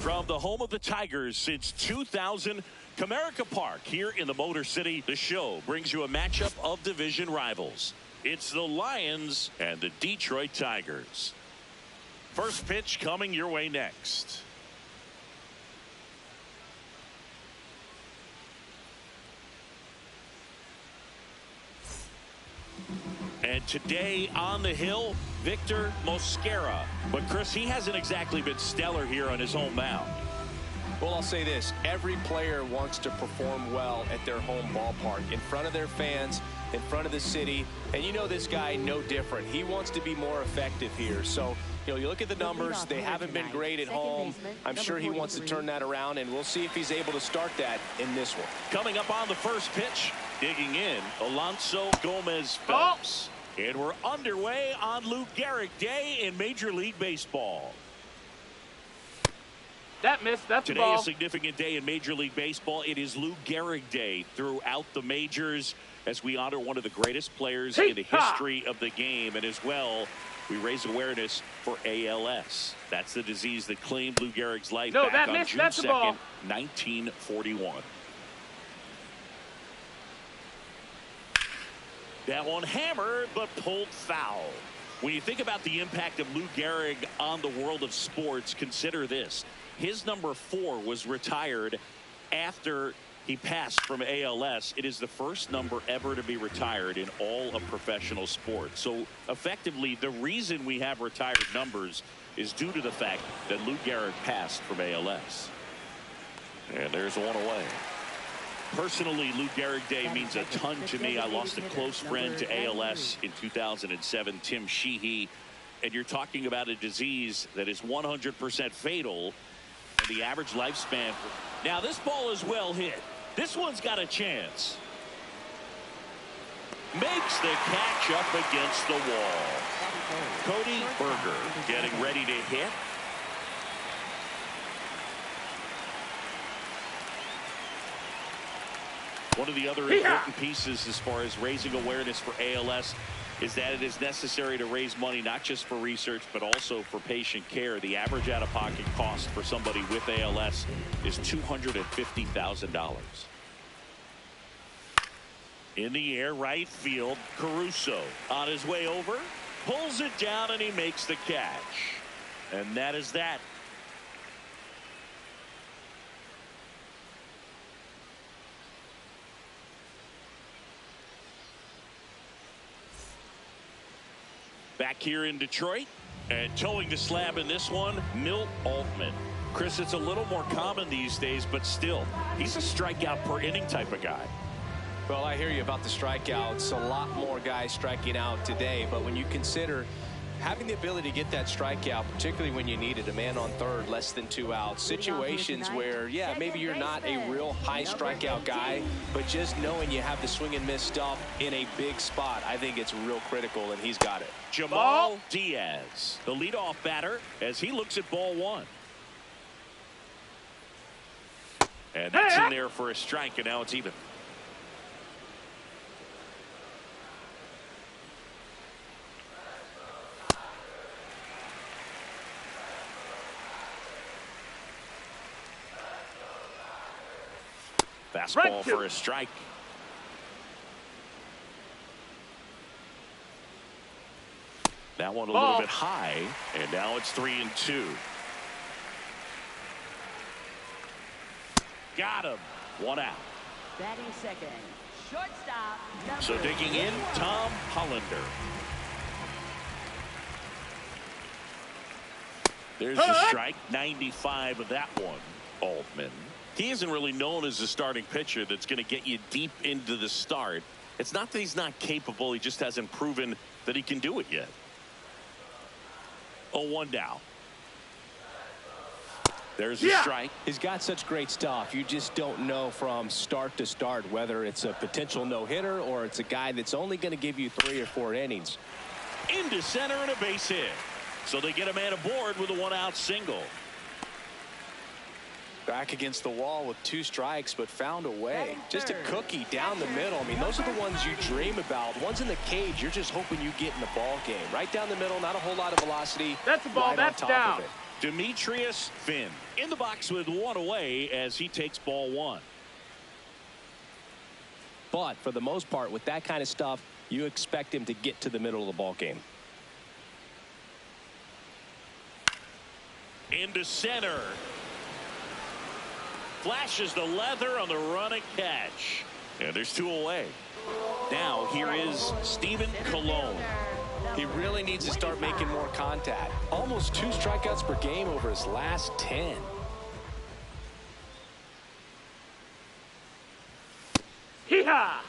From the home of the Tigers since 2000, Comerica Park here in the Motor City, the show brings you a matchup of division rivals. It's the Lions and the Detroit Tigers. First pitch coming your way next. And today on the hill, Victor Mosquera. But Chris, he hasn't exactly been stellar here on his home mound. Well, I'll say this. Every player wants to perform well at their home ballpark, in front of their fans, in front of the city. And you know this guy no different. He wants to be more effective here. So, you look at the numbers. They haven't been great at home. I'm sure he wants to turn that around, and we'll see if he's able to start that in this one. Coming up on the first pitch, digging in, Alonso Gomez-Phelps. And we're underway on Lou Gehrig Day in Major League Baseball. That missed. That's Today, the ball. a significant day in Major League Baseball. It is Lou Gehrig Day throughout the majors as we honor one of the greatest players in the history of the game. And as well, we raise awareness for ALS. That's the disease that claimed Lou Gehrig's life back on June 2nd, 1941. That one hammered, but pulled foul. When you think about the impact of Lou Gehrig on the world of sports, consider this. His number 4 was retired after he passed from ALS. It is the first number ever to be retired in all of professional sports. So effectively, the reason we have retired numbers is due to the fact that Lou Gehrig passed from ALS. And there's one away. Personally, Lou Gehrig Day means a ton to me. I lost a close friend to ALS in 2007, Tim Sheehy. And you're talking about a disease that is 100% fatal. And the average lifespan. Now, this ball is well hit. This one's got a chance. Makes the catch up against the wall. Cody Berger getting ready to hit. One of the other important pieces as far as raising awareness for ALS is that it is necessary to raise money not just for research but also for patient care. The average out-of-pocket cost for somebody with ALS is $250,000. In the air, right field, Caruso on his way over, pulls it down, and he makes the catch. And that is that. Back here in Detroit, and towing the slab in this one, Milt Altman. Chris, it's a little more common these days, but still, he's a strikeout per inning type of guy. Well, I hear you about the strikeouts. A lot more guys striking out today, but when you consider having the ability to get that strikeout, particularly when you need it, a man on third, less than 2 outs, situations where, yeah, maybe you're not a real high strikeout guy, but just knowing you have the swing and miss stuff in a big spot, I think it's real critical, and he's got it. Jamal Diaz, the leadoff batter, as he looks at ball 1. And that's in there for a strike, and now it's even. Fastball for a strike. That one a little bit high, and now it's 3-2. Got him. 1 out. Batting second, shortstop. So digging in, Tom Hollander. There's the strike. 95 of that one. Altman. He isn't really known as a starting pitcher that's going to get you deep into the start. It's not that he's not capable. He just hasn't proven that he can do it yet. 0-1 down. There's a strike. He's got such great stuff. You just don't know from start to start whether it's a potential no-hitter or it's a guy that's only going to give you 3 or 4 innings. Into center and a base hit. So they get a man aboard with a 1-out single. Back against the wall with 2 strikes, but found a way. Just a cookie down the middle. I mean, those are the ones you dream about. Ones in the cage, you're just hoping you get in the ball game. Right down the middle, not a whole lot of velocity. That's the ball. Right that's on top down. of it. Demetrius Finn in the box with one away as he takes ball one. But for the most part, with that kind of stuff, you expect him to get to the middle of the ball game. Into center. Flashes the leather on the run and catch. And there's two away. Now here is Stephen Colon. He really needs to start making more contact. Almost 2 strikeouts per game over his last 10.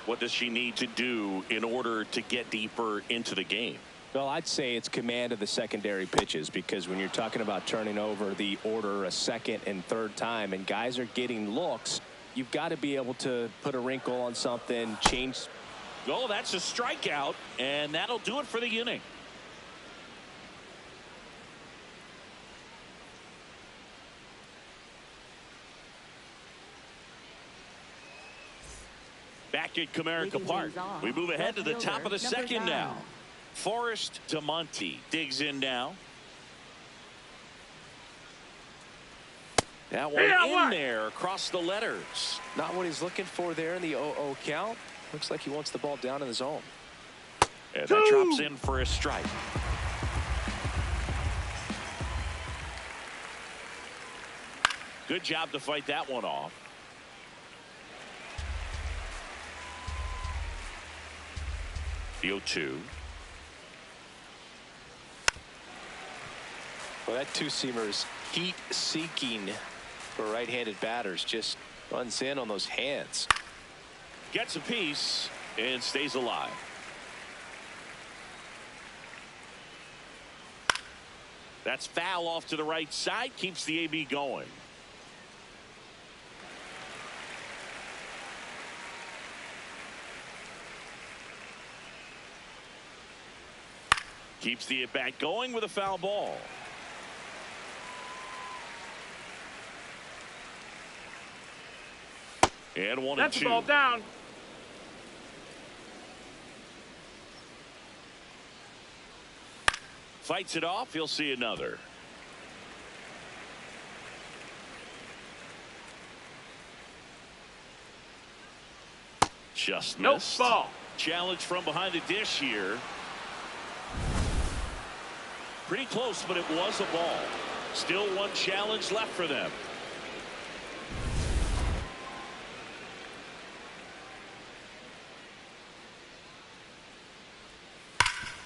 What does she need to do in order to get deeper into the game? Well, I'd say it's command of the secondary pitches, because when you're talking about turning over the order a second and third time and guys are getting looks, you've got to be able to put a wrinkle on something, change. Oh, that's a strikeout, and that'll do it for the inning. Back at Comerica Park, we move ahead to the top of the second now. Forrest DeMonte digs in now. That one in there across the letters. Not what he's looking for there in the 0-0 count. Looks like he wants the ball down in the zone. And that drops in for a strike. Good job to fight that one off. The 0-2. Well, that two-seamer is heat-seeking for right-handed batters. Just runs in on those hands. Gets a piece and stays alive. That's foul off to the right side. Keeps the AB going. Keeps the at-bat going with a foul ball. And 1-2. That's the ball down. Fights it off. He'll see another. Just missed. Nope, ball. Challenge from behind the dish here. Pretty close, but it was a ball. Still one challenge left for them.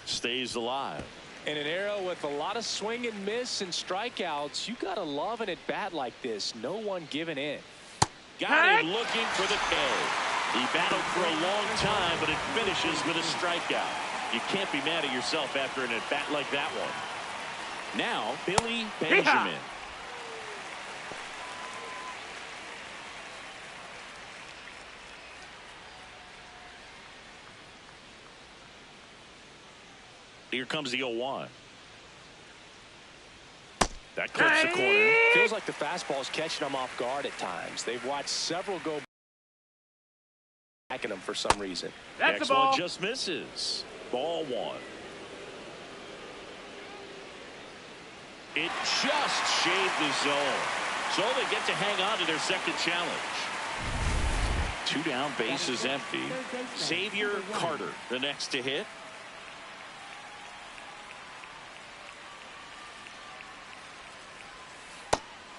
Stays alive. In an era with a lot of swing and miss and strikeouts, you got to love an at-bat like this. No one giving in. Got him looking for the K. He battled for a long time, but it finishes with a strikeout. You can't be mad at yourself after an at-bat like that one. Now, Billy Benjamin. Here comes the 0-1. That clips the corner. Feels like the fastball is catching them off guard at times. They've watched several go back at them for some reason. That's Next the ball. one just misses. Ball one. It just shaved the zone. So they get to hang on to their second challenge. 2 down, bases empty. Xavier Carter, the next to hit.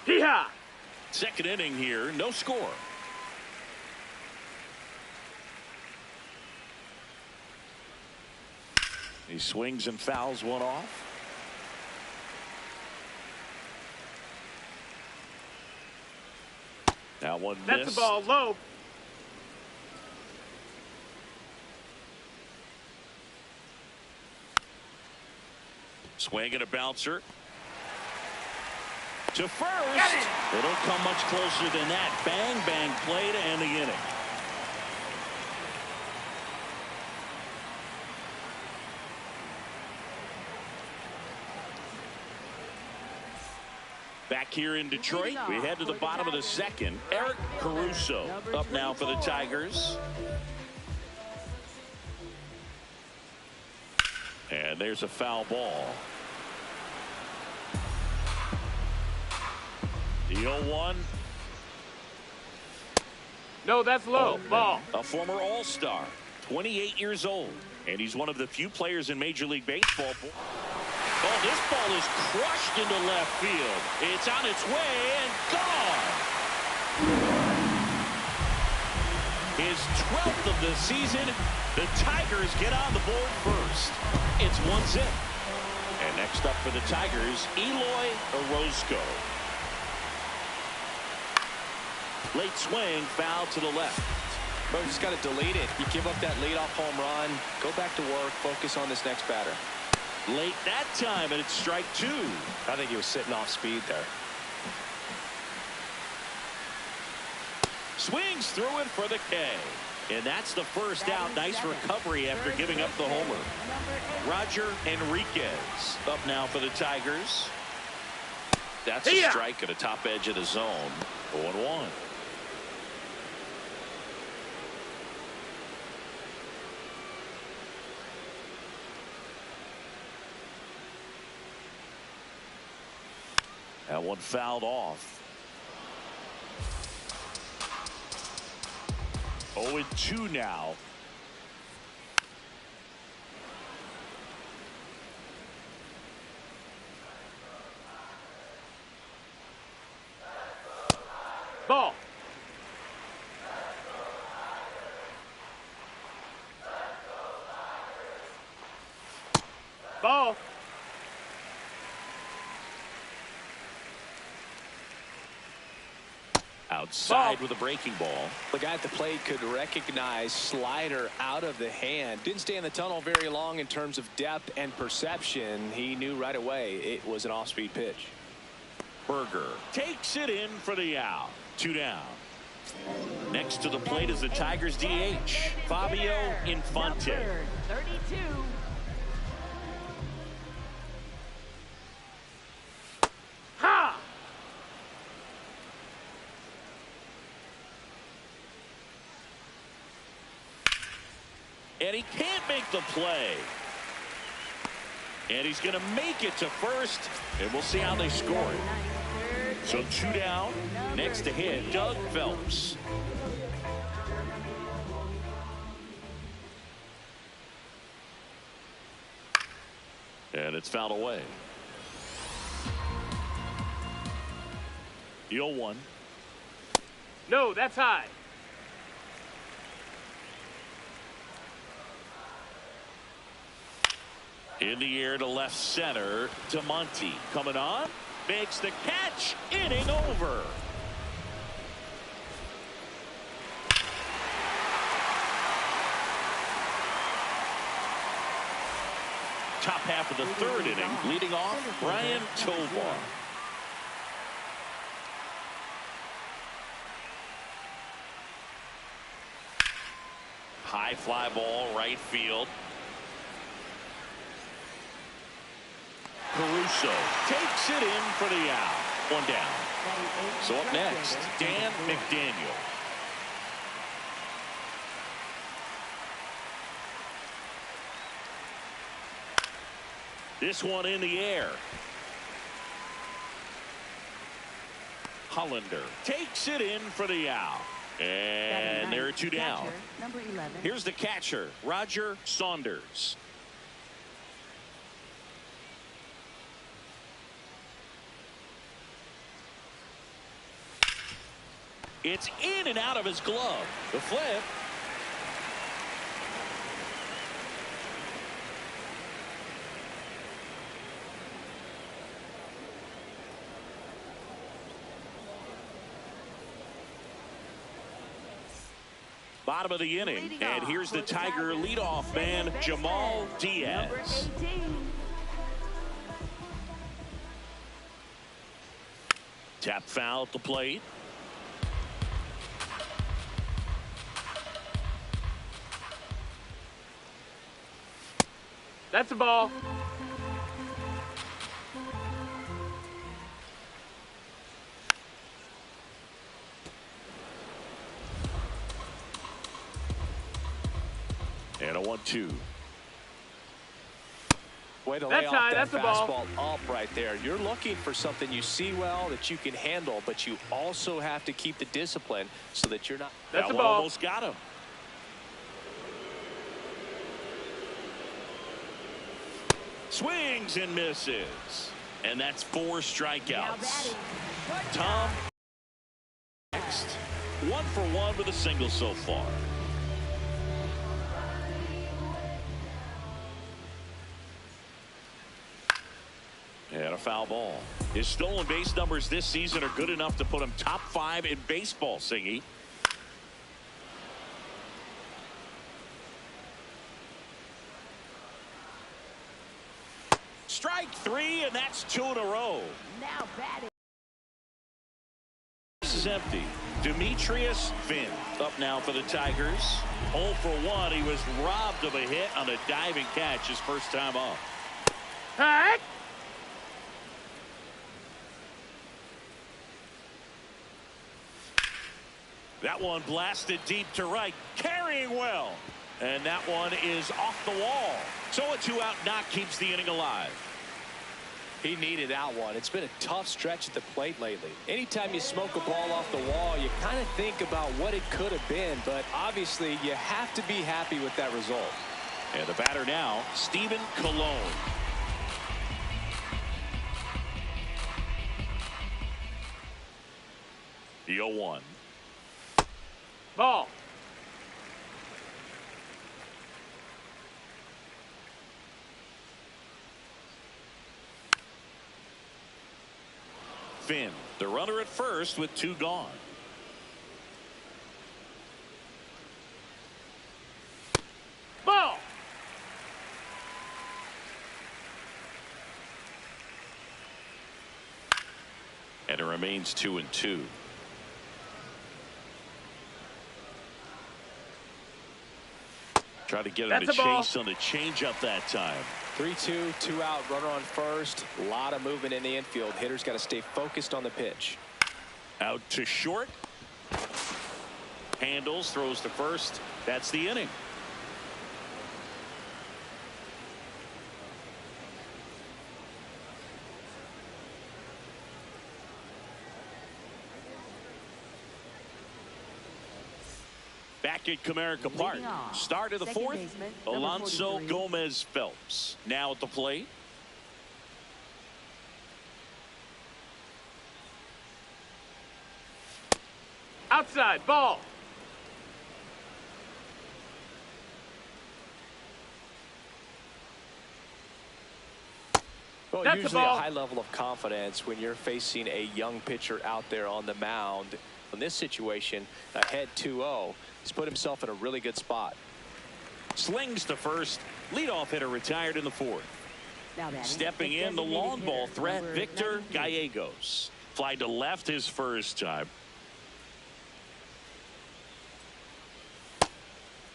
Hee-haw. Second inning here, no score. He swings and fouls one off. That one missed. That's the ball low. Swing and a bouncer. To first. They don't come much closer than that. Bang, bang play to end the inning. Back here in Detroit, we head to the bottom of the second. Eric Caruso up now for the Tigers. And there's a foul ball. The 0-1. No, that's low. Ball. A former All-Star, 28 years old, and he's one of the few players in Major League Baseball. Oh, this ball is crushed into left field. It's on its way and gone. His 12th of the season. The Tigers get on the board first. It's 1-0. And next up for the Tigers, Eloy Orozco. Late swing, foul to the left. Bro, just got to delete it. You give up that leadoff home run. Go back to work. Focus on this next batter. Late that time, and it's strike 2. I think he was sitting off speed there. Swings through it for the K. And that's the first out. Nice recovery after giving up the homer. Roger Enriquez up now for the Tigers. That's a strike at the top edge of the zone. 0-1. That one fouled off. 0-2 now. Ball. Ball. Outside with a breaking ball. The guy at the plate could recognize slider out of the hand. Didn't stay in the tunnel very long in terms of depth and perception. He knew right away it was an off-speed pitch. Berger takes it in for the out. 2 down. Next to the plate is the Tigers DH, Fabio Infante. Number 32. Ha! And he can't make the play. And he's going to make it to first. And we'll see how they score it. So 2 down. Next to hit, Doug Phelps. And it's fouled away. The 0-1. No, that's high. In the air to left center to Monty. Coming on. Makes the catch. Inning over. Top half of the 3rd inning. Leading off, Brian Tovar. High fly ball, right field. Caruso takes it in for the out. 1 down. So up next, Dan McDaniel. This one in the air. Hollander takes it in for the out. And there are 2 down. Number 11. Here's the catcher, Roger Saunders. It's in and out of his glove. The flip. Bottom of the inning. And here's the Tiger leadoff man, Jamal Diaz. Number 18. Tap foul at the plate. That's a ball. And a 1-2. Way to lay That's off high. that That's the ball. fastball up right there. You're looking for something you see well that you can handle, but you also have to keep the discipline so that you're not. That's that the one ball. almost got him. Swings and misses. And that's 4 Now strikeouts. batting. Shortstop. Tom next. 1 for 1 with a single so far. And a foul ball. His stolen base numbers this season are good enough to put him top 5 in baseball, Singy. Strike 3, and that's 2 in a row. Now batting. This is empty. Demetrius Finn up now for the Tigers. 0 for 1. He was robbed of a hit on a diving catch his first time up. Hey! That one blasted deep to right, carrying well. And that one is off the wall. So a 2-out knock keeps the inning alive. He needed that one. It's been a tough stretch at the plate lately. Anytime you smoke a ball off the wall, you kind of think about what it could have been, but obviously you have to be happy with that result. And the batter now, Stephen Colon. The 0-1. Ball. Finn, the runner at first with 2 gone. Ball. And it remains 2-2. Try to get him That's to a ball. chase on the changeup that time. 3-2, 2 out, runner on first. A lot of movement in the infield. Hitters got to stay focused on the pitch. Out to short. Handles, throws to first. That's the inning. Back at Comerica Park. Leading off, Start of the second 4th. baseman, number Alonso 43. Gomez Phelps now at the plate. Outside. Ball. Well, That's a usually a ball. high level of confidence when you're facing a young pitcher out there on the mound. In this situation, ahead 2-0, he's put himself in a really good spot. Slings to first. Leadoff hitter retired in the 4th. Now batting. Stepping in, the long ball threat, Victor Gallegos. Fly to left his first time.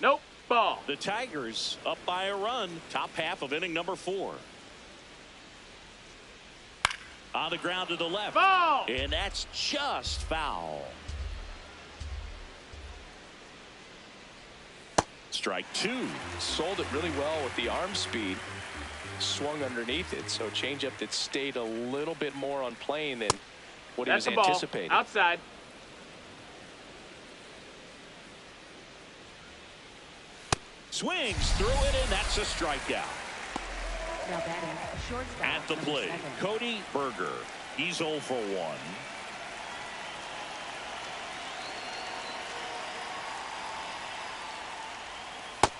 Nope. Ball. The Tigers up by a run. Top half of inning number 4. On the ground to the left. Ball. And that's just foul. Strike 2. Sold it really well with the arm speed. Swung underneath it, so changeup that stayed a little bit more on plane than what That's he the was ball. anticipating. Outside. Swings through it, and that's a strikeout. Now batting. Shortstop. At the number plate, 7. Cody Berger. He's 0 for 1.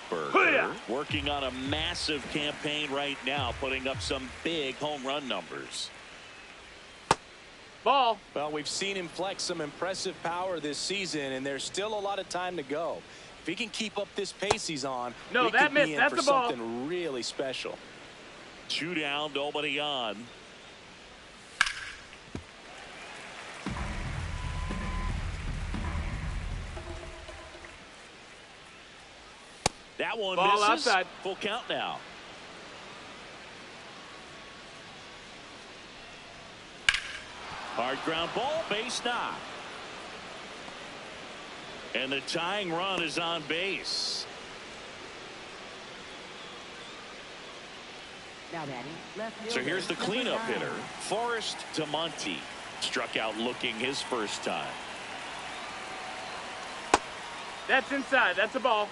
Berger working on a massive campaign right now, putting up some big home run numbers. Ball. Well, we've seen him flex some impressive power this season, and there's still a lot of time to go. If he can keep up this pace he's on, No, we that could missed. be in That's for the ball. something really special. 2 down, nobody on. That one Ball misses. outside. Full count now. Hard ground ball, base knock. And the tying run is on base. Now batting, left fielder. So here's the number cleanup 9. hitter, Forrest DeMonte. Struck out looking his first time. That's inside. That's a ball.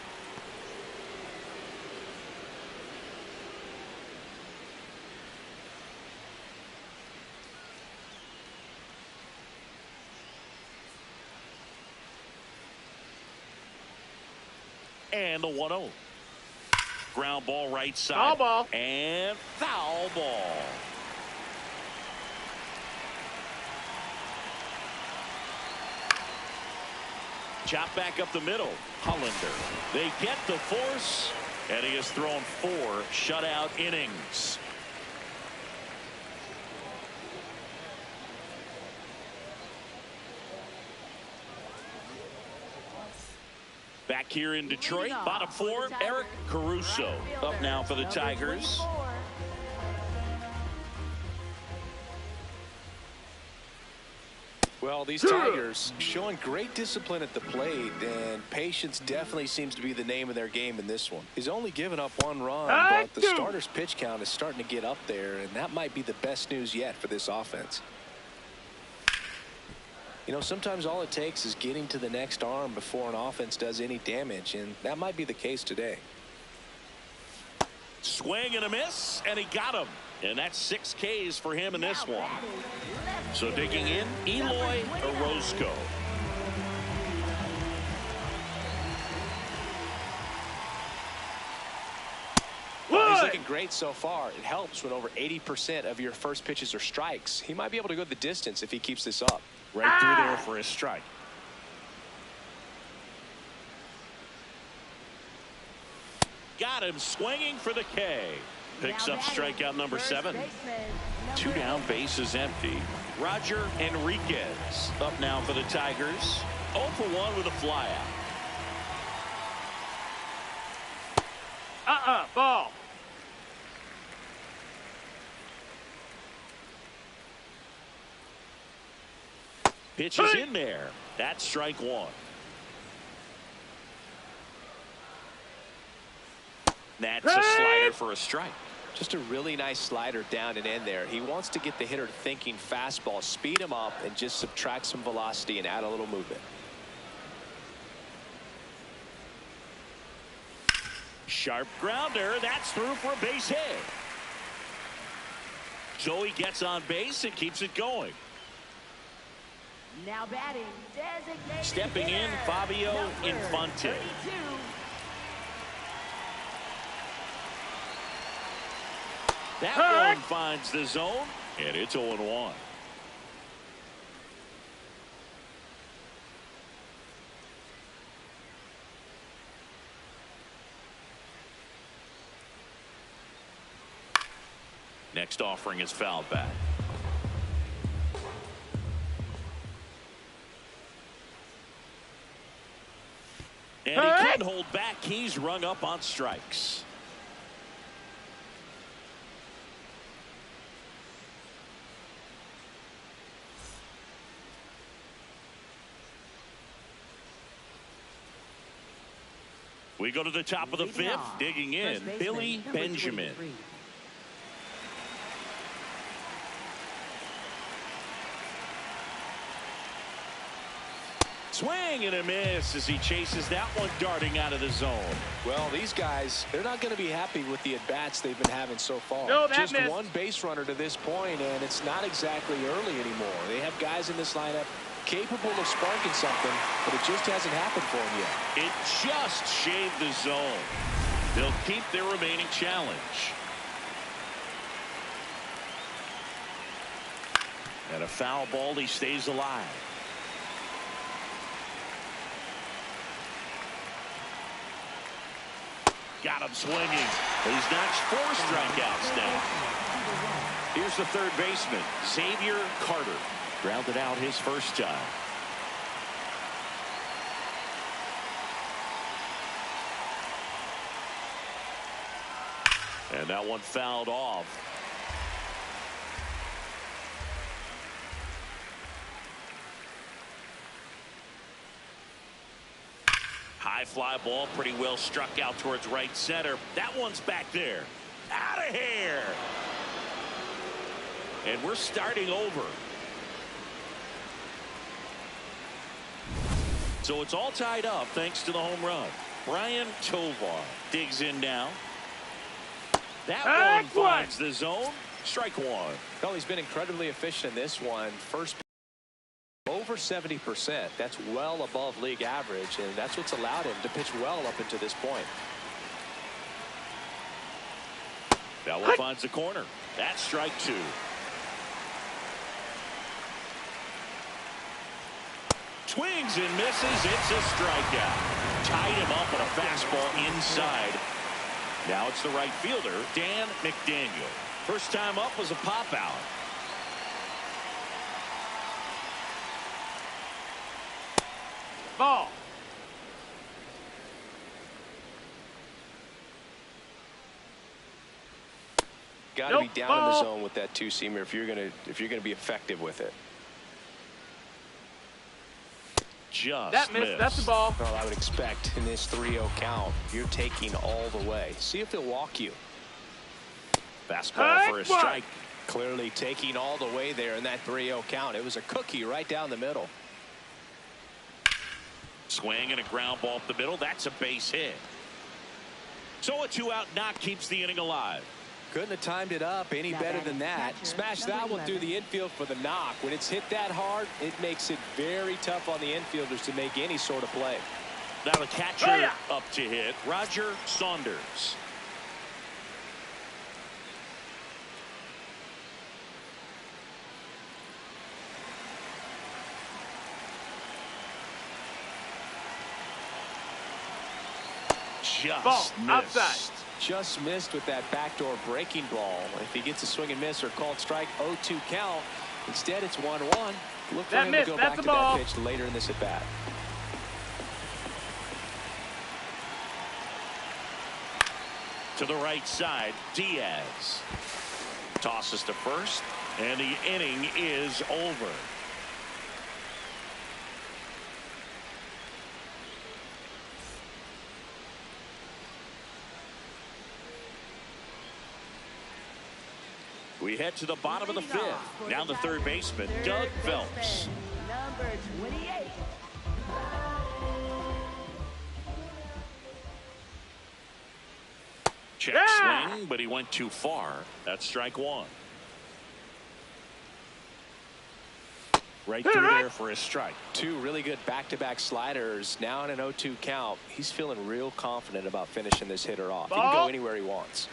And the 1-0. Ground ball right side. Foul ball. And foul ball. Chop back up the middle. Hollander. They get the force, and he has thrown 4 shutout innings. Back here in Detroit, bottom 4, Eric Caruso up now for the Tigers. Well, these Tigers showing great discipline at the plate, and patience definitely seems to be the name of their game in this one. He's only given up 1 run, but the starter's pitch count is starting to get up there, and that might be the best news yet for this offense. You know, sometimes all it takes is getting to the next arm before an offense does any damage, and that might be the case today. Swing and a miss, and he got him. And that's 6 Ks for him in this one. So digging in, Eloy Orozco. Well, he's looking great so far. It helps when over 80% of your first pitches are strikes. He might be able to go the distance if he keeps this up. Right through there for a strike. Got him swinging for the K. Picks up strikeout number 7. 2 down, bases empty. Roger Enriquez up now for the Tigers. 0 for 1 with a flyout. Ball. Pitch is in there. That's strike 1. That's a slider for a strike. Just a really nice slider down and in there. He wants to get the hitter thinking fastball, speed him up, and just subtract some velocity and add a little movement. Sharp grounder. That's through for a base hit. So he gets on base and keeps it going. Now batting, designated Stepping in, hitter, Fabio number Infante. 32. That one finds the zone, and it's 0-1. Next offering is fouled back. And he couldn't hold back. He's rung up on strikes. We go to the top of the 5th. Digging in, Billy Benjamin. Swing and a miss as he chases that one darting out of the zone. Well, these guys, they're not going to be happy with the at-bats they've been having so far. No, that Just missed. 1 base runner to this point, and it's not exactly early anymore. They have guys in this lineup capable of sparking something, but it just hasn't happened for them yet. It just shaved the zone. They'll keep their remaining challenge. And a foul ball, he stays alive. Got him swinging. He's notched 4 strikeouts now. Here's the third baseman, Xavier Carter. Grounded out his first time. And that one fouled off. High fly ball, pretty well struck out towards right center. That one's back there. Out of hair. And we're starting over. So it's all tied up thanks to the home run. Brian Tovar digs in now. That one finds the zone. Strike one. Well, he's been incredibly efficient in this one. First, over 70%. That's well above league average, and that's what's allowed him to pitch well up until this point. That one finds the corner. That's strike two. Swings and misses. It's a strikeout. Tied him up on a fastball inside. Now it's the right fielder, Dan McDaniel. First time up was a pop out. Ball. Got to be down in the zone with that two-seamer if you're gonna be effective with it. Just that missed. That's the ball. Well, I would expect in this 3-0 count, you're taking all the way. See if he'll walk you. Fastball for a strike. Clearly taking all the way there in that 3-0 count. It was a cookie right down the middle. Swing and a ground ball up the middle. That's a base hit. So a 2-out knock keeps the inning alive. Couldn't have timed it up any better than that. Smash that one through the infield for the knock. When it's hit that hard, it makes it very tough on the infielders to make any sort of play. Now the catcher up to hit, Roger Saunders. Just missed. Outside. Just missed with that backdoor breaking ball. If he gets a swing and miss or called strike, 0-2 count. Instead, it's 1-1. Look for him to go back to that pitch later in this at bat. To the right side, Diaz tosses to first, and the inning is over. We head to the bottom of the fifth. Now the third baseman, Doug Phelps. Number 28. Check swing, but he went too far. That's strike one. Right through there for a strike. Two really good back-to-back sliders. Now in an 0-2 count. He's feeling real confident about finishing this hitter off. He can go anywhere he wants.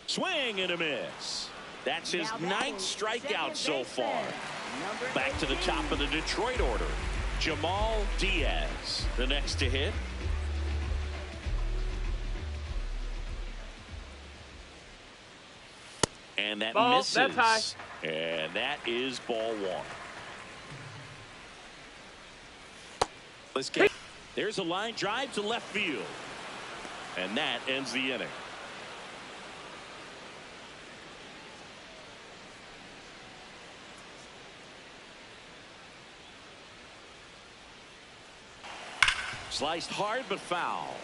Swing and a miss. That's his ninth strikeout so far. Back to the top of the Detroit order. Jamal Diaz, the next to hit. And that misses. That's high. And that is ball one. Let's get. There's a line drive to left field. And that ends the inning. Sliced hard but foul.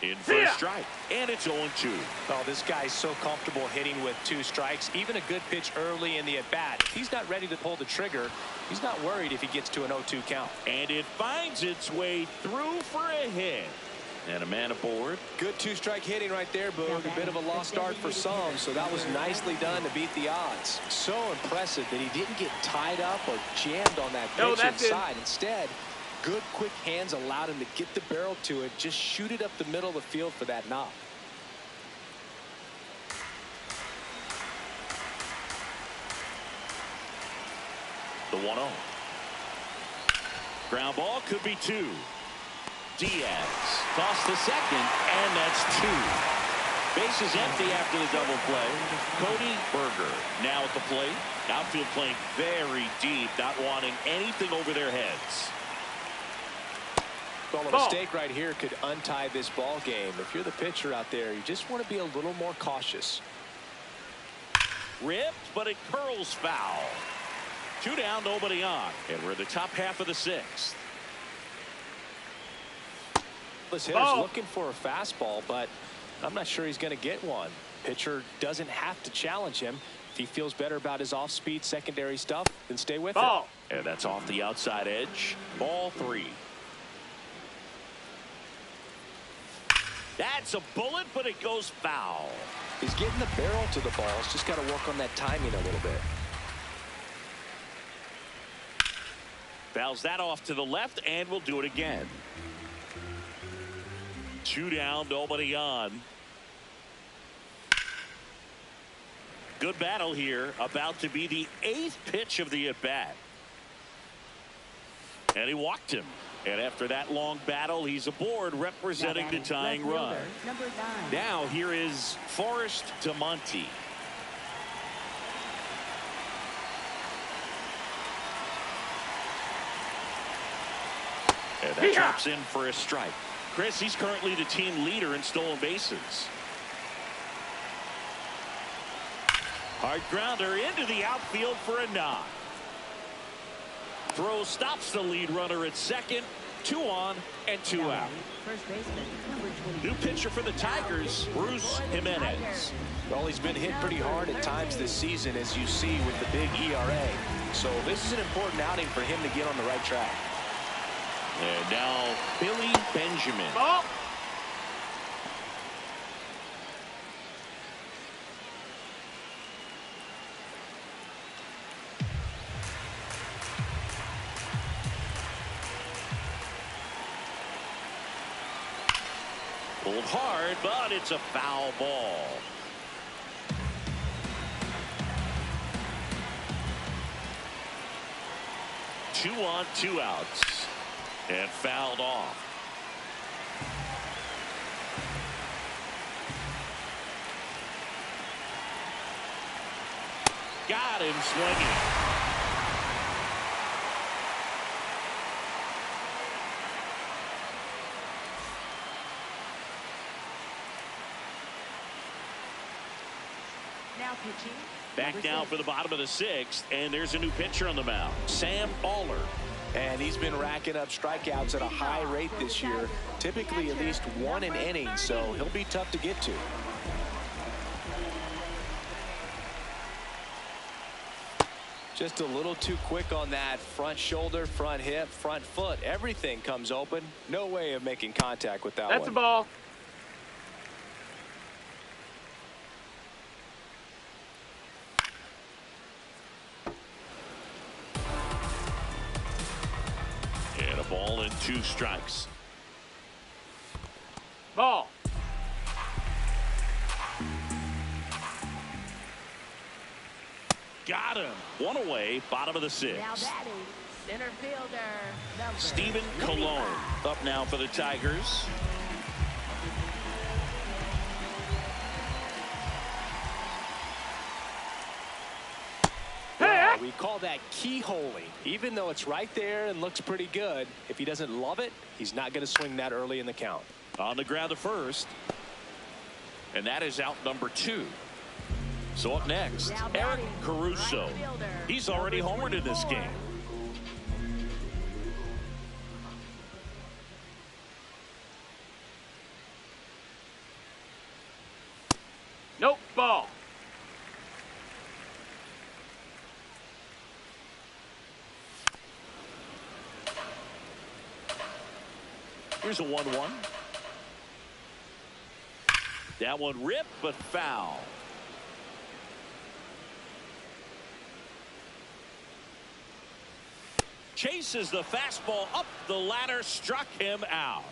In for a strike. And it's 0-2. Oh, this guy's so comfortable hitting with two strikes. Even a good pitch early in the at-bat. If he's not ready to pull the trigger, he's not worried if he gets to an 0-2 count. And it finds its way through for a hit. And a man aboard. Good two-strike hitting right there, Boog. A bit of a lost start for some, so that was nicely done to beat the odds. So impressive that he didn't get tied up or jammed on that pitch inside. Instead, good quick hands allowed him to get the barrel to it, just shoot it up the middle of the field for that knock. The 1-0. Ground ball could be two. Diaz toss to second, and that's two. Bases empty after the double play. Cody Berger now at the plate. Outfield playing very deep, not wanting anything over their heads. Well, a mistake right here could untie this ball game. If you're the pitcher out there, you just want to be a little more cautious. Ripped, but it curls foul. Two down, nobody on. And we're in the top half of the sixth. This hitter's looking for a fastball, but I'm not sure he's going to get one. Pitcher doesn't have to challenge him. If he feels better about his off-speed secondary stuff, then stay with it. And that's off the outside edge. Ball 3. That's a bullet, but it goes foul. He's getting the barrel to the ball. He's just got to work on that timing a little bit. Fouls that off to the left, and we'll do it again. Two down, nobody on. Good battle here. About to be the 8th pitch of the at-bat. And he walked him. And after that long battle, he's aboard representing the tying run. Now here is Forrest DeMonte. And that drops in for a strike. Chris, he's currently the team leader in stolen bases. Hard grounder into the outfield for a knock. Throw stops the lead runner at second. 2 on and 2 out. First baseman, number 20. New pitcher for the Tigers, Bruce Jimenez. Well, he's been hit pretty hard at times this season, as you see with the big ERA. So this is an important outing for him to get on the right track. And now Billy Benjamin. Pulled hard, but it's a foul ball. Two on, 2 outs. And fouled off. Got him swinging. Now pitching. Back now for the bottom of the 6th, and there's a new pitcher on the mound, Sam Aller. And he's been racking up strikeouts at a high rate this year, typically at least 1 an inning, so he'll be tough to get to. Just a little too quick on that front shoulder, front hip, front foot. Everything comes open. No way of making contact with that one. That's a ball. And a ball and 2 strikes. Ball. Got him. 1 away, bottom of the 6th. Now batting, center fielder, number Stephen 25. Colon up now for the Tigers. We call that keyholing. Even though it's right there and looks pretty good, if he doesn't love it, he's not going to swing that early in the count. On the ground to first. And that is out number 2. So up next, Now Eric batting, Caruso. right fielder, He's already number homered in this 24. game. Nope. Ball. Here's a 1-1. That one ripped, but foul. Chases the fastball up the ladder, struck him out.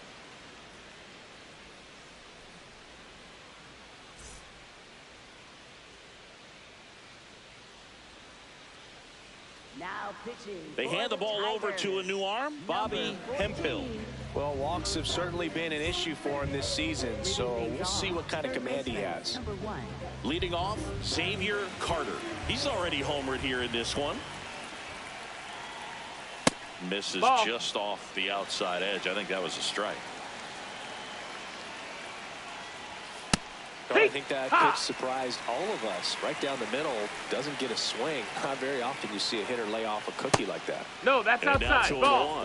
Now pitching. They for hand the ball over to a new arm, Bobby Number Hemphill. 14. Well, walks have certainly been an issue for him this season, so we'll see what kind of Third command he baseman, has. Number 1. Leading off, Xavier Carter. He's already homered here in this one. Misses Ball. just off the outside edge. I think that was a strike. Well, I think that pitch surprised all of us. Right down the middle, doesn't get a swing. Not very often you see a hitter lay off a cookie like that. No, that's And now outside. Ball.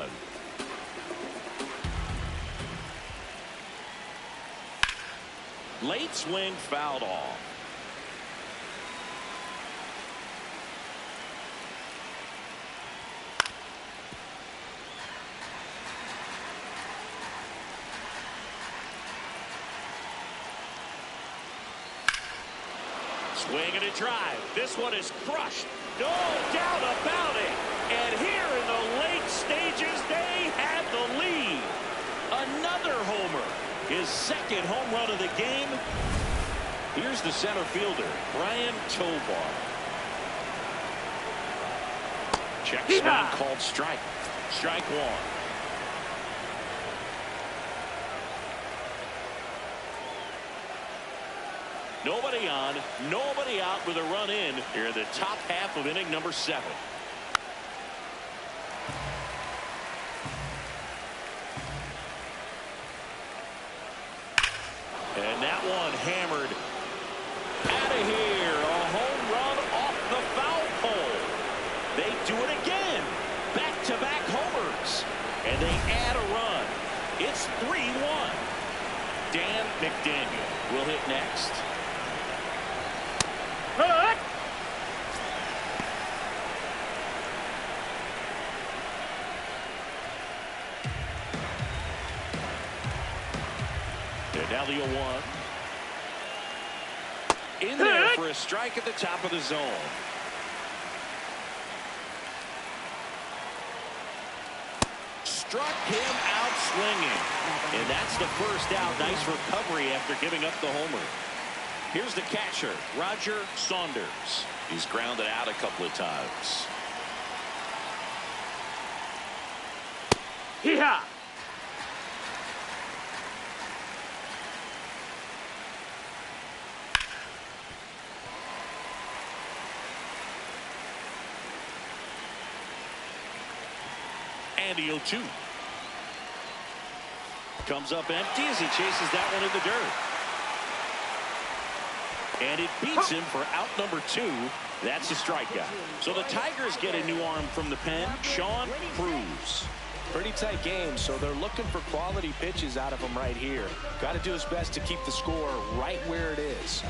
2-1. Late swing fouled off. Swing and a drive. This one is crushed. No doubt about it. And here in the late stages, they have the lead. Another homer. His second home run of the game. Here's the center fielder, Brian Tovar. Check swing called strike. Strike one. Nobody on, nobody out with a run in here in the top half of inning number 7. And that one hammered out of here. A home run off the foul pole. They do it again. Back-to-back homers. And they add a run. It's 3-1. Dan McDaniel will hit next. And now the 0-1. In there for a strike at the top of the zone. Struck him out swinging. And that's the first out. Nice recovery after giving up the homer. Here's the catcher, Roger Saunders. He's grounded out a couple of times. Hee-haw! And the 0-2. Comes up empty as he chases that one in the dirt. And it beats him for out number 2. That's a strikeout. So the Tigers get a new arm from the pen, Sean Cruz. Pretty tight game, so they're looking for quality pitches out of him right here. Got to do his best to keep the score right where it is.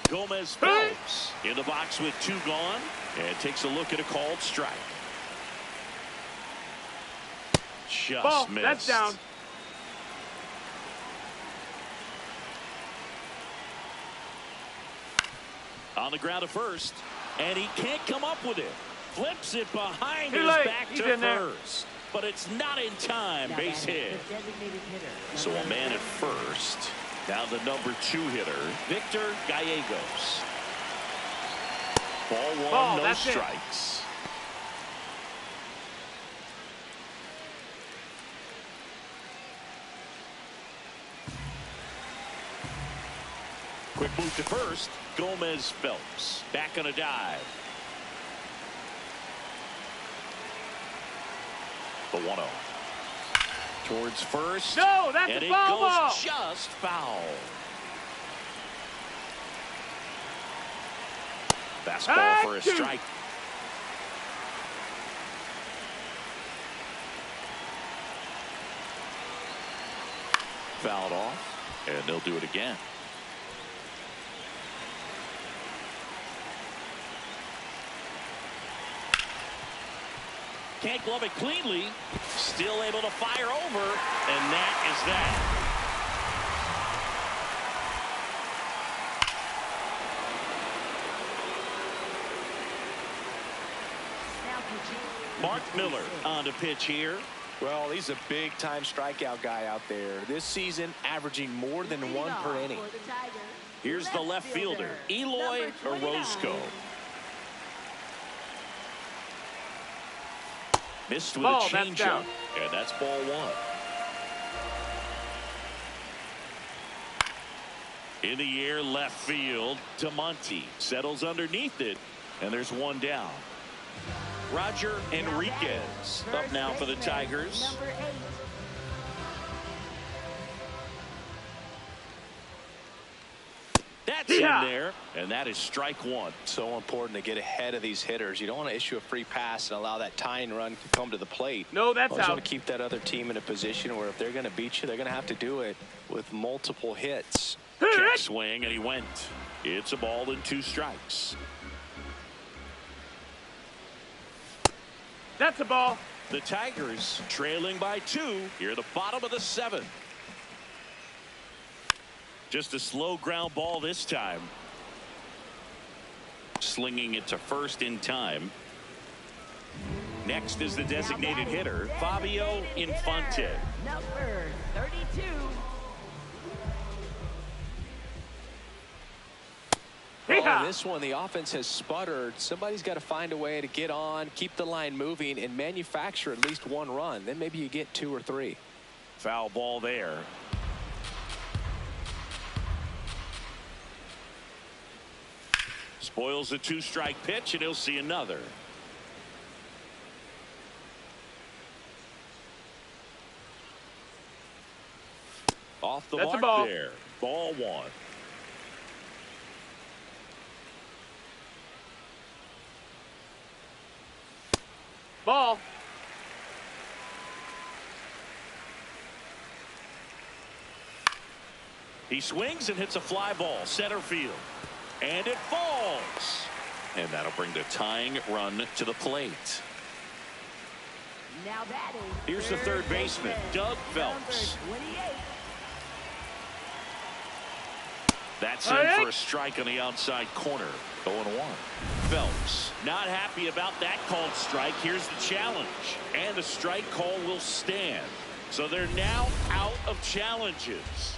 Gomez Phelps in the box with 2 gone and takes a look at a called strike. Just Ball. missed. That's down. On the ground to first, and he can't come up with it. Flips it behind Too his late. back He's to in there. first. But it's not in time. Base hit. So a man at first. Now the number 2 hitter, Victor Gallegos. Ball 1, no that's it. strikes. Quick move to first. Gomez Phelps back on a dive. The 1-0. Towards first. No, that's and a it foul goes ball. just foul. Fastball for a strike. Fouled off, and they'll do it again. Can't glove it cleanly. Still able to fire over, and that is that. Mark Miller on to pitch here. Well, he's a big-time strikeout guy out there. This season, averaging more than 1 per inning. Here's the left fielder, Eloy Orozco. Missed with a changeup, and that's ball 1. In the air, left field, Tamonte settles underneath it, and there's 1 down. Roger Enriquez up now for the Tigers. in there, and that is strike one. So important to get ahead of these hitters. You don't want to issue a free pass and allow that tying run to come to the plate. No, that's always out. want to keep that other team in a position where if they're going to beat you, they're going to have to do it with multiple hits. Check swing, and he went. It's a ball and 2 strikes. That's a ball. The Tigers trailing by 2 here at the bottom of the 7th. Just a slow ground ball this time. Slinging it to first in time. Next is the designated hitter, Fabio Infante. Number 32. Oh, this one, the offense has sputtered. Somebody's got to find a way to get on, keep the line moving, and manufacture at least 1 run. Then maybe you get 2 or 3. Foul ball there. Spoils the 2-strike pitch, and he'll see another. Off the That's a mark ball. there. Ball 1. Ball. He swings and hits a fly ball center field, and it falls, and that'll bring the tying run to the plate. Now batting. Here's the third baseman, Doug Phelps. Number 28. That's in for a strike on the outside corner. 0-1. Phelps not happy about that called strike. Here's the challenge, and the strike call will stand. So they're now out of challenges.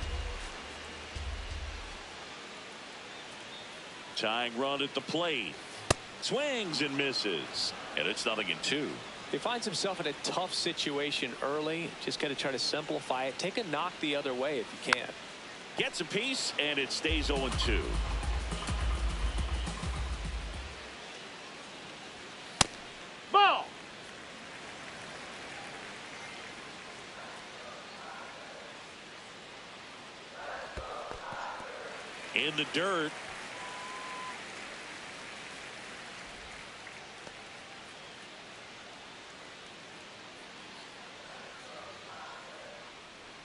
Tying run at the plate. Swings and misses, and it's 0-2. He finds himself in a tough situation early. Just got to try to simplify it. Take a knock the other way if you can. Gets a piece, and it stays 0-2. Ball. In the dirt.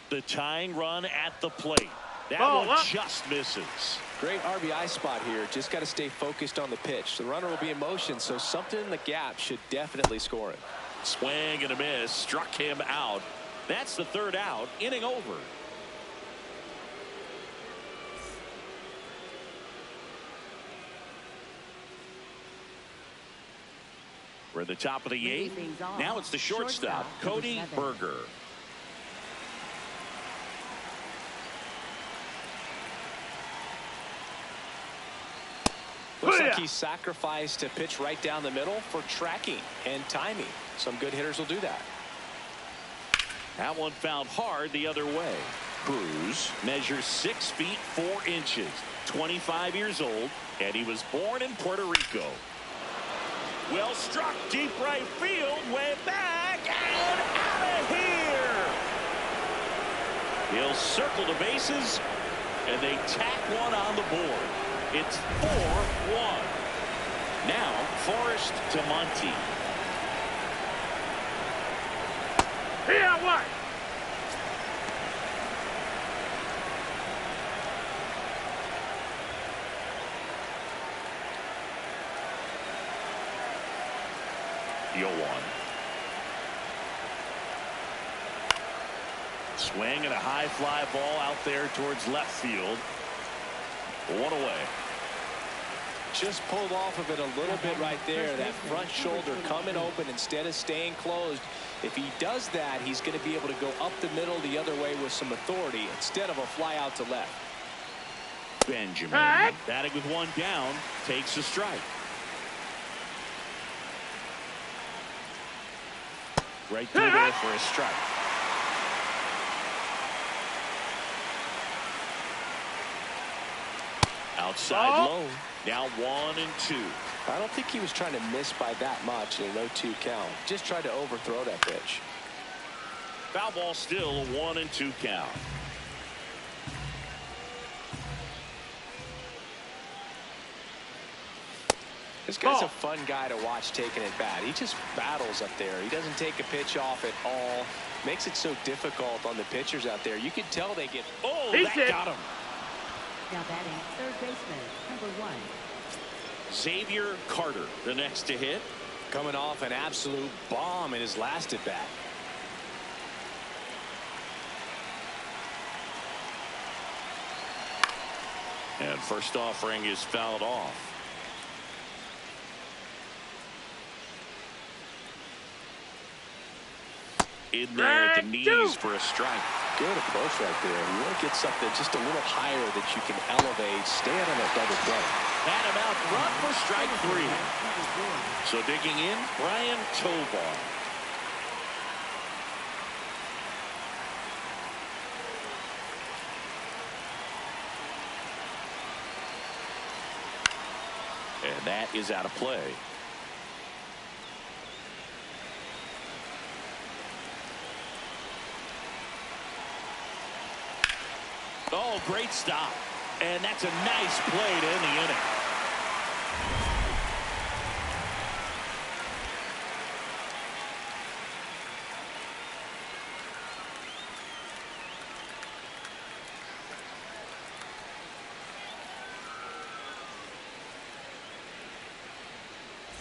The tying run at the plate. That one just misses. Great RBI spot here. Just got to stay focused on the pitch. The runner will be in motion, so something in the gap should definitely score it. Swing and a miss. Struck him out. That's the 3rd out. Inning over. We're at the top of the 8th. Now it's the shortstop, Cody Berger. Looks like he sacrificed a pitch right down the middle for tracking and timing. Some good hitters will do that. That one fouled hard the other way. Cruz measures 6 feet 4 inches, 25 years old, and he was born in Puerto Rico. Well struck, deep right field, way back, and out of here. He'll circle the bases, and they tack one on the board. It's 4-1. Now Forrest to Monty. Here, what? The 0-1. Swing and a high fly ball out there towards left field. 1 away. Just pulled off of it a little bit right there. That front shoulder coming open instead of staying closed. If he does that, he's going to be able to go up the middle the other way with some authority instead of a fly out to left. Benjamin batting with 1 down, takes a strike. Right through there for a strike. Outside low. Now 1-2. I don't think he was trying to miss by that much in a 0-2 count. Just tried to overthrow that pitch. Foul ball, still a 1-2 count. This guy's Ball. a fun guy to watch taking at bat. He just battles up there. He doesn't take a pitch off at all. Makes it so difficult on the pitchers out there. You can tell they get. Oh, He's that hit. got him. Now batting third baseman, number 1. Xavier Carter, the next to hit. Coming off an absolute bomb in his last at bat. And first offering is fouled off. In there at the knees for a strike. Good approach right there. You want to get something just a little higher that you can elevate. Stand on a double play. Had him out front for strike 3. So digging in, Brian Tovar. And that is out of play. Oh, great stop. And that's a nice play to end the inning.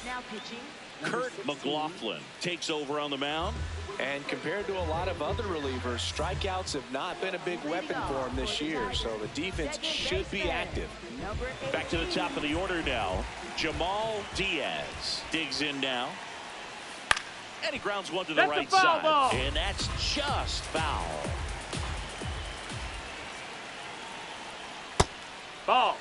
Now pitching. Kurt McLaughlin takes over on the mound. And compared to a lot of other relievers, strikeouts have not been a big weapon for him this year. So the defense should be active. Back to the top of the order now. Jamal Diaz digs in now. And he grounds one to the That's a right foul side. ball. And that's just foul. Ball.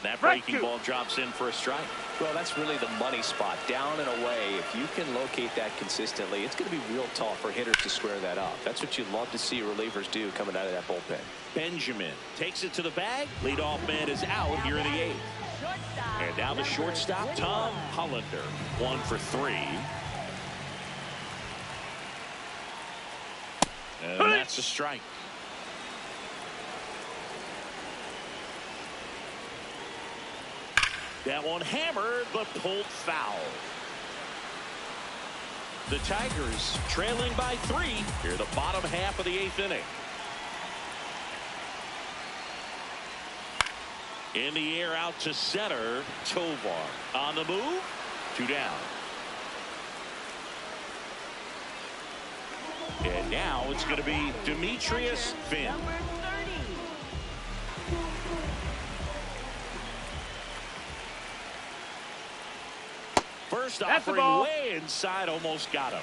That Strike breaking 2. ball drops in for a strike. Well, that's really the money spot. Down and away. If you can locate that consistently, it's going to be real tough for hitters to square that up. That's what you'd love to see relievers do coming out of that bullpen. Benjamin takes it to the bag. Leadoff man is out here in the 8th. And now the shortstop, Tom Hollander. 1 for 3. And that's a strike. That one hammered, but pulled foul. The Tigers trailing by 3 here the bottom half of the 8th inning. In the air out to center, Tovar on the move, 2 down. And now it's going to be Demetrius Finn. Number 30. First That's the offering ball. way inside, almost got him.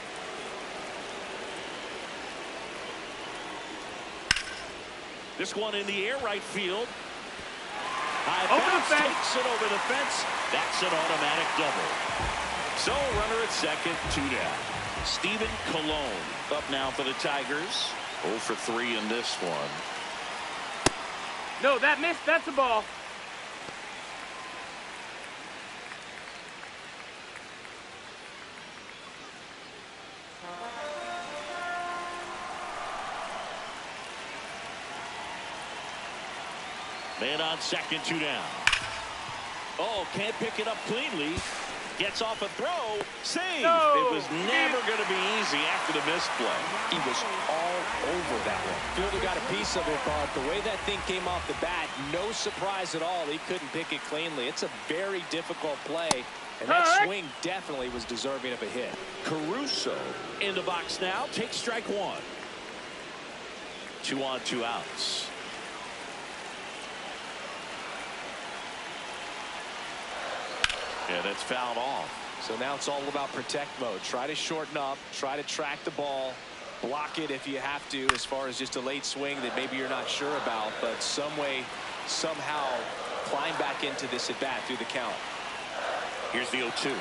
This one in the air, right field. High Over the bounce, fence. takes it over the fence. That's an automatic double. So runner at second, 2 down. Steven Colon up now for the Tigers. 0 for 3 in this one. No, that missed. That's a ball. Man on second, 2 down. Oh, can't pick it up cleanly. Gets off a throw. Save. No. It was never going to be easy after the misplay. He was all over that one. Fielder got a piece of it, but the way that thing came off the bat, no surprise at all. He couldn't pick it cleanly. It's a very difficult play, and that swing definitely was deserving of a hit. Caruso in the box now. Takes strike 1. 2 on, 2 outs. And it's fouled off. So now it's all about protect mode. Try to shorten up, try to track the ball, block it if you have to, as far as just a late swing that maybe you're not sure about, but some way, somehow climb back into this at bat through the count. Here's the 0-2.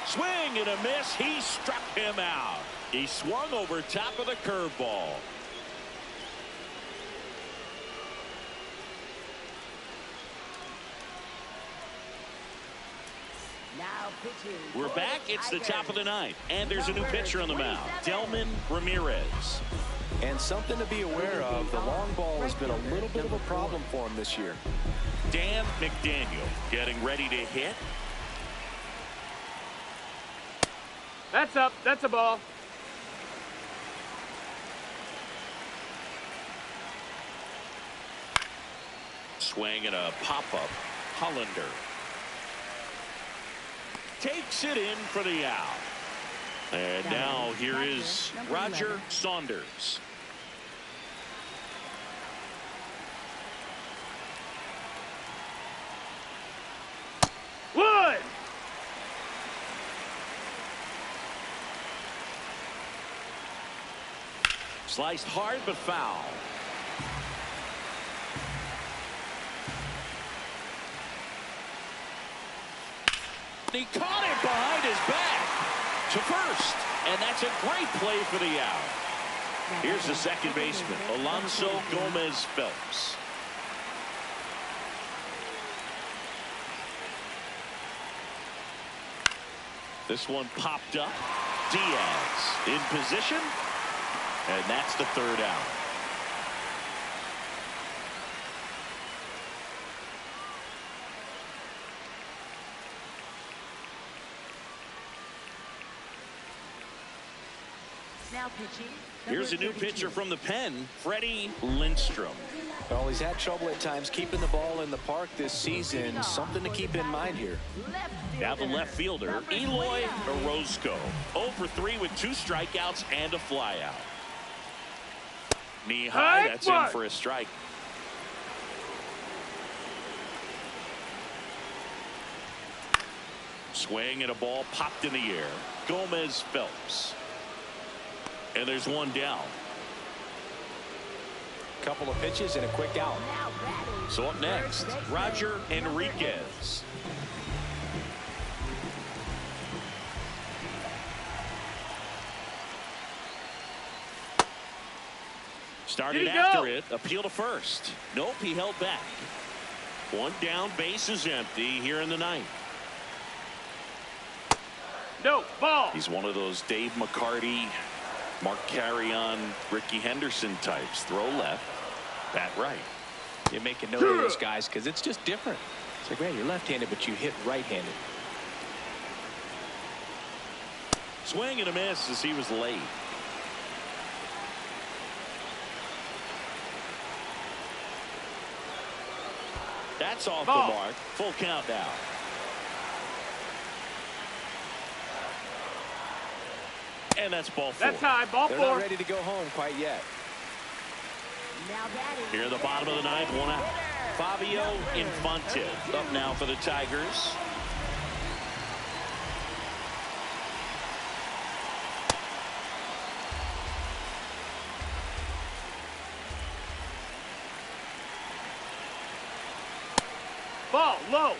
Swing and a miss. He struck him out. He swung over top of the curveball. Now pitching. We're back. It's the top of the 9th. And there's a new pitcher on the mound. Delman Ramirez. And something to be aware of, the long ball has been a little bit of a problem for him this year. Dan McDaniel getting ready to hit. That's up. That's a ball. Swing and a pop-up. Hollander takes it in for the out. And now here is Roger Saunders. Wood. Sliced hard but foul. He caught it behind his back to first, and that's a great play for the out. Here's the second baseman, Alonso Gomez-Phelps. This one popped up. Diaz in position, and that's the third out. Now pitching. Here's a new pitcher from the pen, Freddie Lindstrom. Well, he's had trouble at times keeping the ball in the park this season. Something to keep in mind here. Now the left fielder, Eloy Orozco. 0 for 3 with 2 strikeouts and a flyout. Knee high, that's in for a strike. Swing and a ball popped in the air. Gomez-Phelps. And there's one down. Couple of pitches and a quick out. So up next, Roger Enriquez. Started after it, appeal to first. Nope, he held back. One down, base is empty here in the ninth. No, ball. He's one of those Dave McCarty, Mark Carrion, Ricky Henderson types. Throw left, bat right. You make a note of those guys because it's just different. It's like, man, you're left-handed, but you hit right-handed. Swing and a miss as he was late. That's off the mark. Full count now. And that's ball 4. That's high. Ball 4. They're not ready to go home quite yet. Here in the bottom of the ninth, 1 out. Fabio Infante up now for the Tigers. Ball low.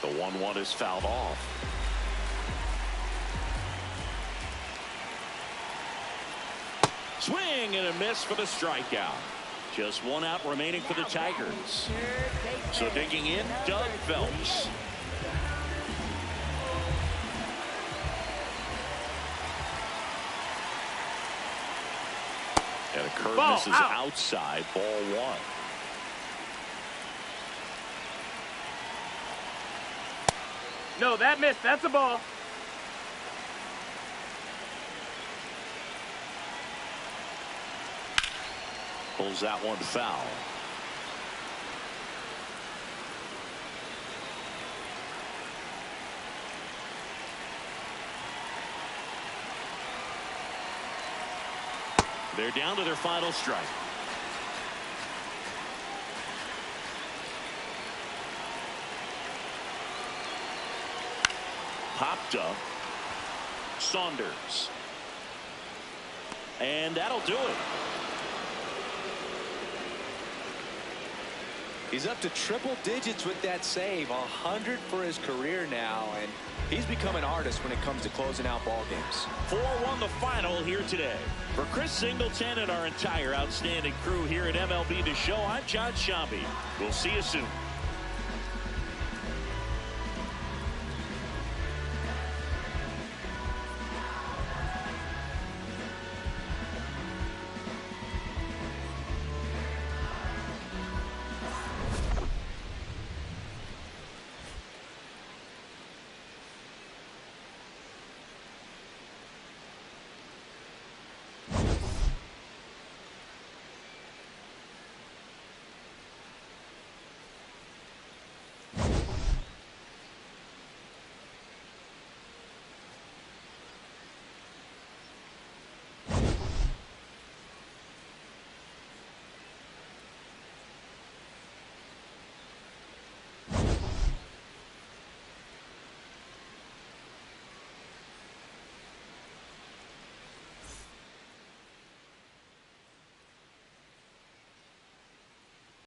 The 1-1 is fouled off. Swing and a miss for the strikeout. Just 1 out remaining for the Tigers. So digging in, Doug Phelps. And a curve misses outside, ball 1. No, that missed. That's a ball. Pulls that one foul. They're down to their final strike. Popped up. Saunders. And that'll do it. He's up to triple digits with that save. 100 for his career now, and he's become an artist when it comes to closing out ball games. 4-1 the final here today. For Chris Singleton and our entire outstanding crew here at MLB The Show, I'm John Shambi. We'll see you soon.